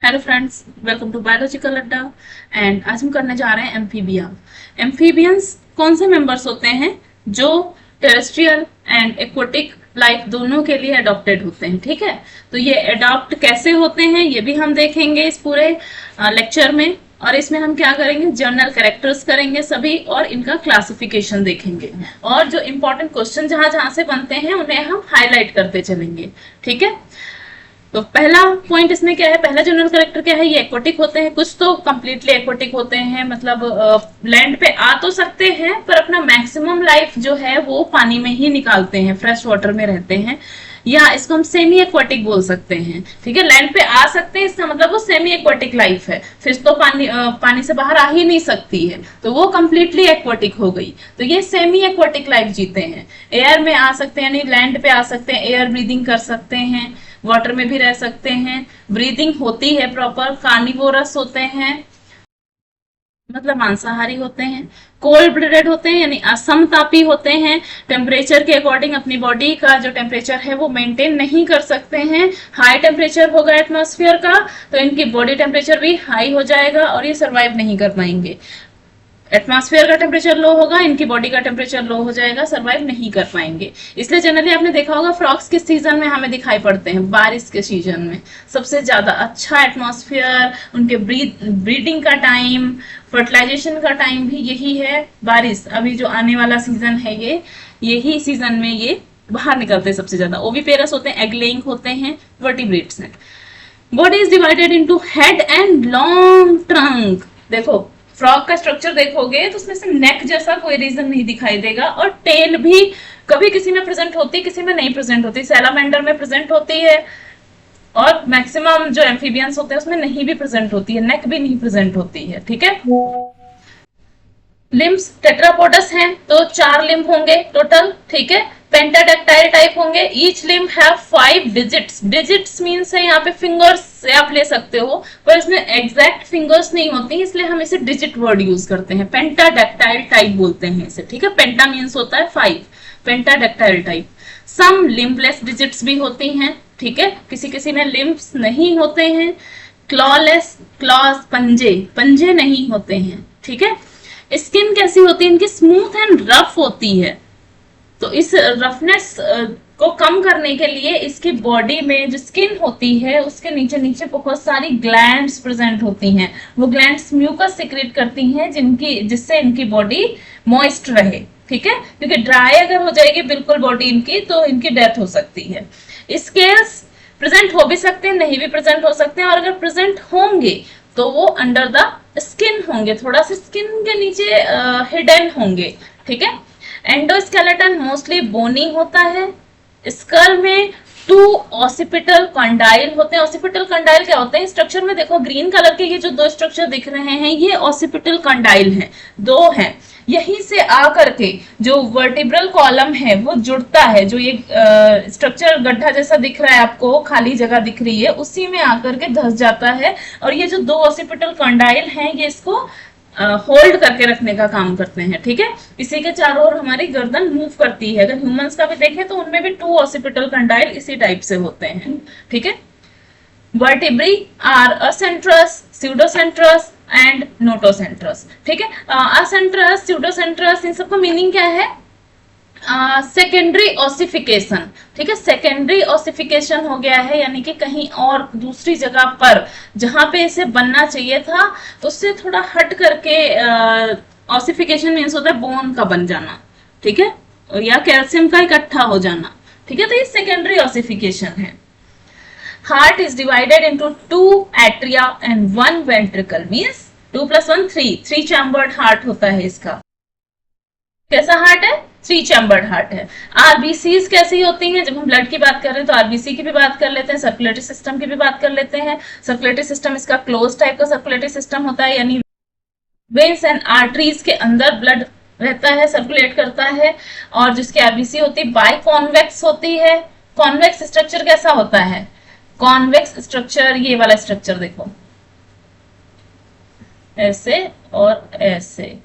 Hello friends, welcome to biological Adda. And आज हम करने जा रहे हैं एम्फीबिया। एम्फीबियंस कौन से मेंबर्स होते हैं जो टेरेस्ट्रियल एंड एक्वेटिक लाइफ दोनों के लिए अडॉप्टेड होते हैं। ठीक है, तो ये अडॉप्ट कैसे होते हैं ये भी हम देखेंगे इस पूरे लेक्चर में। और इसमें हम क्या करेंगे, जनरल कैरेक्टर्स करेंगे सभी, और इनका क्लासिफिकेशन देखेंगे, और जो इंपॉर्टेंट क्वेश्चन जहां जहां से बनते हैं उन्हें हम हाईलाइट करते चलेंगे। ठीक है, तो पहला पॉइंट इसमें क्या है, पहला जनरल कैरेक्टर क्या है, ये एक्वाटिक होते हैं। कुछ तो कंप्लीटली एक्वाटिक होते हैं, मतलब लैंड पे आ तो सकते हैं पर अपना मैक्सिमम लाइफ जो है वो पानी में ही निकालते हैं, फ्रेश वाटर में रहते हैं, या इसको हम सेमी एक्वाटिक बोल सकते हैं। ठीक है, लैंड पे आ सकते हैं, इसका मतलब वो सेमी एक्वाटिक लाइफ है। फिश तो पानी से बाहर आ ही नहीं सकती है, तो वो कंप्लीटली एक्वाटिक हो गई। तो ये सेमी एक्वाटिक लाइफ जीते हैं। एयर में आ सकते हैं, यानी लैंड पे आ सकते हैं, एयर ब्रीदिंग कर सकते हैं, वाटर में भी रह सकते हैं, ब्रीदिंग होती है प्रॉपर, कार्निवोरस होते हैं, मतलब मांसाहारी होते हैं, कोल्ड ब्लडेड होते हैं यानी असमतापी होते हैं, टेम्परेचर के अकॉर्डिंग अपनी बॉडी का जो टेम्परेचर है वो मेंटेन नहीं कर सकते हैं। हाई टेम्परेचर होगा एटमॉस्फेयर का तो इनकी बॉडी टेम्परेचर भी हाई हो जाएगा और ये सर्वाइव नहीं कर पाएंगे। एटमॉस्फेयर का टेम्परेचर लो होगा, इनकी बॉडी का टेम्परेचर लो हो जाएगा, सर्वाइव नहीं कर पाएंगे। इसलिए जनरली आपने देखा होगा फ्रॉक्स किस सीजन में हमें दिखाई पड़ते हैं, बारिश के सीजन में सबसे ज्यादा अच्छा एटमॉस्फेयर, उनके ब्रीडिंग का टाइम, फर्टिलाइजेशन का टाइम भी यही है, बारिश। अभी जो आने वाला सीजन है ये यही सीजन में ये बाहर निकलते हैं सबसे ज्यादा। ओविपेरस होते हैं, एग लेइंग होते हैं, वर्टिब्रेट्स हैं। Body is divided into head and long trunk. देखो फ्रॉग का स्ट्रक्चर देखोगे तो उसमें से नेक जैसा कोई रीजन नहीं दिखाई देगा, और टेल भी कभी किसी में प्रेजेंट होती है, किसी में नहीं प्रेजेंट होती। सैलामेंडर में प्रेजेंट होती है और मैक्सिमम जो एम्फीबियंस होते हैं उसमें नहीं भी प्रेजेंट होती है, नेक भी नहीं प्रेजेंट होती है। ठीक है, लिम्स टेट्रापोडस हैं तो 4 लिम्ब होंगे टोटल। ठीक है, पेंटाडेक्टाइल टाइप होंगे। Each limb have 5 digits. Digits means है यहाँ पे फिंगर्स से आप ले सकते हो, पर इसमें एग्जैक्ट फिंगर्स नहीं होती, इसलिए हम इसे डिजिट वर्ड यूज करते हैं, पेंटाडेक्टाइल टाइप बोलते हैं इसे। ठीक है, पेंटा मींस होता है 5, पेंटाडेक्टाइल टाइप। सम लिम्बलेस डिजिट्स भी होती हैं। ठीक है, किसी किसी में लिम्ब्स नहीं होते हैं। क्लॉलेस, क्लॉज पंजे, पंजे नहीं होते हैं। ठीक है, स्किन कैसी होती है इनकी, स्मूथ एंड रफ होती है। तो इस रफनेस को कम करने के लिए इसकी बॉडी में जो स्किन होती है उसके नीचे नीचे बहुत सारी ग्लैंड्स प्रेजेंट होती हैं। वो ग्लैंड्स म्यूकस सिक्रेट करती हैं जिससे इनकी बॉडी मॉइस्ट रहे। ठीक है, क्योंकि ड्राई अगर हो जाएगी बिल्कुल बॉडी इनकी तो इनकी डेथ हो सकती है। स्केल्स प्रेजेंट हो भी सकते हैं, नहीं भी प्रेजेंट हो सकते हैं, और अगर प्रेजेंट होंगे तो वो अंडर द स्किन होंगे, थोड़ा सा स्किन के नीचे हिडन होंगे। ठीक है, एंडोस्केलेटन मोस्टली बोनी होता है। स्कल में 2 ऑसिपिटल कंडाइल होते हैं। ऑसिपिटल कंडाइल क्या होते हैं, स्ट्रक्चर में देखो ग्रीन कलर के ये जो 2 स्ट्रक्चर दिख रहे हैं ये ऑसिपिटल कंडाइल हैं, 2 हैं। यहीं से आकर के जो वर्टिब्रल कॉलम है वो जुड़ता है, जो ये स्ट्रक्चर गड्ढा जैसा दिख रहा है आपको, खाली जगह दिख रही है, उसी में आकर के धस जाता है। और ये जो 2 ऑसिपिटल कंडाइल हैं ये इसको होल्ड करके रखने का काम करते हैं। ठीक है, इसी के चारों ओर हमारी गर्दन मूव करती है। अगर ह्यूमंस का भी देखें तो उनमें भी 2 ऑसिपिटल कंडाइल इसी टाइप से होते हैं। ठीक है, वर्टिब्री आर असेंट्रस, स्यूडोसेंट्रस एंड नोटोसेंट्रस। ठीक है, असेंट्रस, स्यूडोसेंट्रस, इन सबका मीनिंग क्या है, सेकेंडरी ऑसिफिकेशन। ठीक है, सेकेंडरी ऑसिफिकेशन हो गया है, यानी कि कहीं और दूसरी जगह पर जहां पे इसे बनना चाहिए था तो उससे थोड़ा हट करके ऑसिफिकेशन मीन्स होता है बोन का बन जाना। ठीक है, या कैल्शियम का इकट्ठा हो जाना। ठीक है, तो ये सेकेंडरी ऑसिफिकेशन है। Heart is divided into 2 atria and 1 ventricle, means 2 + 1 3 chambered heart होता है इसका। कैसा हार्ट है, 3 चैम्बर्ड हार्ट है। आरबीसीज कैसी होती हैं, जब हम ब्लड की बात कर रहे हैं तो आरबीसी की भी बात कर लेते हैं, सर्कुलेटरी सिस्टम की भी बात कर लेते हैं। सर्कुलेटरी सिस्टम इसका क्लोज टाइप का सर्कुलेटरी सिस्टम होता है, यानी वेन्स एंड आर्टरीज के अंदर ब्लड रहता है, सर्कुलेट करता है। और जिसकी आरबीसी होती है बाई कॉन्वेक्स होती है। कॉन्वेक्स स्ट्रक्चर कैसा होता है, कॉन्वेक्स स्ट्रक्चर ये वाला स्ट्रक्चर देखो, ऐसे और ऐसे,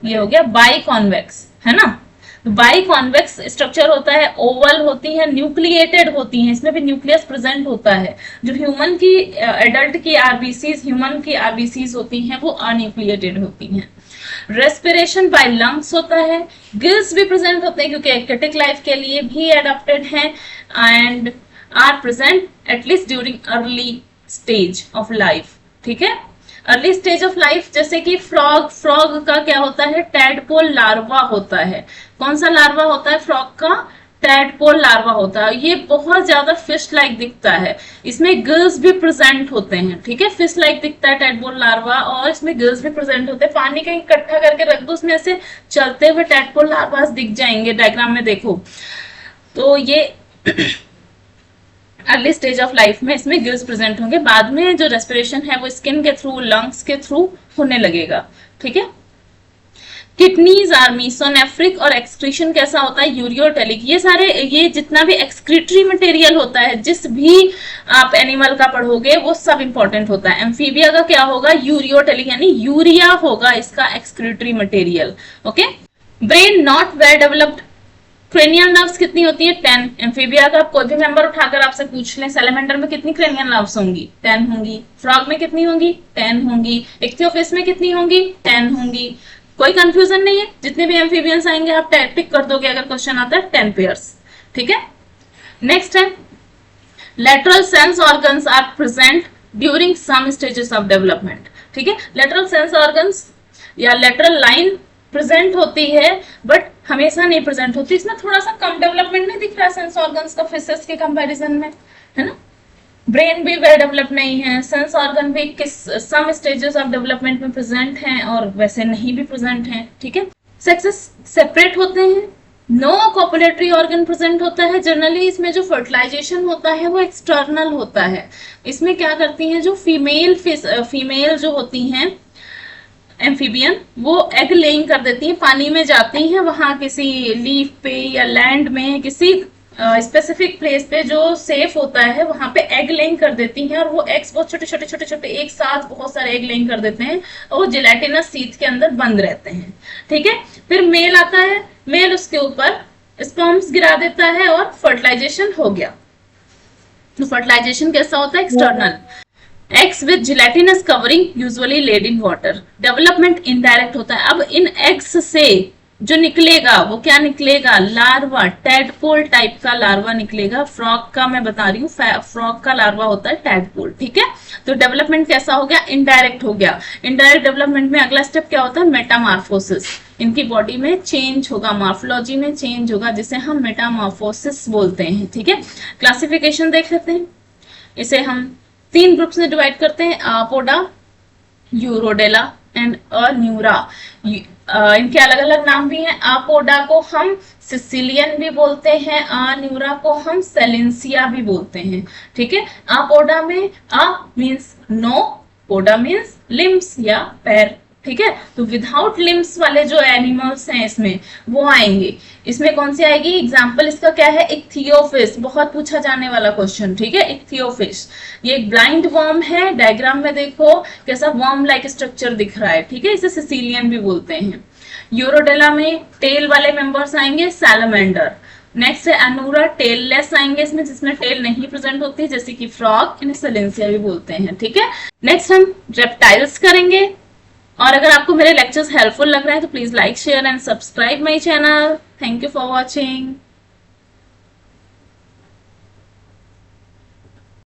ये हो गया बाई कॉन्वेक्स, है ना। बाई कॉन्वेक्स स्ट्रक्चर होता है, ओवल होती है, न्यूक्लिएटेड होती हैं, इसमें भी न्यूक्लियस प्रेजेंट होता है। जो ह्यूमन की एडल्ट की आरबीसीज, ह्यूमन की आरबीसीज होती हैं वो अन्यूक्लिएटेड होती हैं। रेस्पिरेशन बाय लंग्स होता है, गिल्स भी प्रेजेंट होते हैं क्योंकि एक्वेटिक लाइफ के लिए भी एडेप्टेड हैं, and are present at least during early stage of life. ठीक है, अर्ली स्टेज ऑफ लाइफ जैसे कि फ्रॉग, फ्रॉग का क्या होता है, टैडपोल लार्वा होता है। कौन सा लार्वा होता है फ्रॉग का, टैडपोल लार्वा होता है। ये बहुत ज्यादा फिश लाइक दिखता है, इसमें गिल्स भी प्रेजेंट होते हैं। ठीक है, फिश लाइक दिखता है टैडपोल लार्वा और इसमें गिल्स भी प्रेजेंट होते हैं। पानी कहीं इकट्ठा करके रख दो, उसमें ऐसे चलते हुए टैडपोल लार्वा दिख जाएंगे, डायग्राम में देखो। तो ये अर्ली स्टेज ऑफ लाइफ में इसमें गिल्स प्रेजेंट होंगे। बाद में जो रेस्पिरेशन है वो स्किन के थ्रू, लंग्स के थ्रू होने लगेगा। ठीक है, किडनीज आर मीसोनेफ्रिक और एक्सक्रीशन कैसा होता है, यूरियोटेलिक। ये सारे, ये जितना भी एक्सक्रीटरी मटेरियल होता है जिस भी आप एनिमल का पढ़ोगे वो सब इंपॉर्टेंट होता है। एम्फीबिया का क्या होगा, यूरियोटेलिक, यानी यूरिया होगा इसका excretory material. Okay, brain not well developed. Cranial nerves कितनी होती है, 10। एम्फीबिया का कोई भी मेंबर उठाकर आपसे पूछ लें, सैलेमेंडर में कितनी क्रेनियल नर्व्स होंगी, 10 होंगी। फ्रॉग में कितनी होंगी, 10 होंगी। इक्थियोफिस में कितनी होंगी, 10 होंगी। कोई कंफ्यूजन नहीं है, जितने भी एम्फीबियंस आएंगे आप टिक कर दोगे अगर क्वेश्चन आता है, 10 पेयर्स। ठीक है, नेक्स्ट है lateral sense organs are present during some stages of development. ठीक है, लेटरल सेंस ऑर्गन्स या लेटरल लाइन प्रेजेंट होती है बट हमेशा नहीं प्रेजेंट होती। इसमें थोड़ा सा कम डेवलपमेंट नहीं दिख रहा सेंस ऑर्गन्स का फिशेस के कंपैरिजन में, है ना। ब्रेन भी वेल डेवलप नहीं है, सेंस ऑर्गन भी किस सम स्टेजेस ऑफ डेवलपमेंट में प्रेजेंट हैं और वैसे नहीं भी प्रेजेंट हैं। ठीक है, सेक्सेस सेपरेट होते हैं, नो कॉपुलेटरी ऑर्गन प्रेजेंट होता है। जनरली इसमें जो फर्टिलाइजेशन होता है वो एक्सटर्नल होता है। इसमें क्या करती हैं, जो फीमेल जो होती हैं एम्फीबियन, वो एग लेइंग कर देती है, पानी में जाती हैं, वहां किसी लीफ पे या लैंड में किसी स्पेसिफिक प्लेस पे जो सेफ होता है वहां पे एग लेइंग कर देती हैं और वो एग्स बहुत छोटे छोटे छोटे छोटे एक साथ बहुत सारे एग लेइंग कर देते हैं और वो जिलेटिनस सीथ के अंदर बंद रहते हैं। ठीक है, फिर मेल आता है, मेल उसके ऊपर स्पर्म्स गिरा देता है और फर्टिलाइजेशन हो गया। तो फर्टिलाइजेशन कैसा होता है, external. Eggs with gelatinous covering usually laid in water, development indirect होता है। अब इन एग्स से जो निकलेगा वो क्या निकलेगा, लार्वा, टैडपोल टाइप का लार्वा निकलेगा। फ्रॉग का मैं बता रही हूँ, फ्रॉग का लार्वा होता है टैडपोल। ठीक है, तो डेवलपमेंट कैसा हो गया, इनडायरेक्ट हो गया। इनडायरेक्ट डेवलपमेंट में अगला स्टेप क्या होता है, मेटामॉर्फोसिस। इनकी बॉडी में चेंज होगा, मॉर्फोलॉजी में चेंज होगा, जिसे हम मेटामॉर्फोसिस बोलते हैं। ठीक है, क्लासिफिकेशन देख लेते हैं। इसे हम 3 ग्रुप्स में डिवाइड करते हैं, आपोडा, यूरोडेला एंड अन्यूरा। इनके अलग अलग नाम भी हैं। आपोडा को हम सिसिलियन भी बोलते हैं, अन्यूरा को हम सेलेंसिया भी बोलते हैं। ठीक है, आपोडा में आ मीन्स नो, पोडा मीन्स लिम्स या पैर। ठीक है, तो विदाउट लिम्स वाले जो एनिमल्स हैं इसमें वो आएंगे। इसमें कौन सी आएगी, एग्जाम्पल इसका क्या है, इक्थियोफिश, बहुत पूछा जाने वाला क्वेश्चन। ठीक है, इक्थियोफिश ये एक ब्लाइंड वर्म है, डायग्राम में देखो कैसा वर्म लाइक स्ट्रक्चर दिख रहा है। ठीक है, इसे सिसिलियन भी बोलते हैं। यूरोडेला में टेल वाले मेंबर्स आएंगे, सैलमेंडर। नेक्स्ट है अनूरा, टेललेस आएंगे इसमें, जिसमें टेल नहीं प्रेजेंट होती, जैसे कि फ्रॉग, इन्हें सेलेंसिया भी बोलते हैं। ठीक है, नेक्स्ट हम रेप्टाइल्स करेंगे। और अगर आपको मेरे लेक्चर्स हेल्पफुल लग रहे हैं तो please like, share and subscribe my channel. Thank you for watching.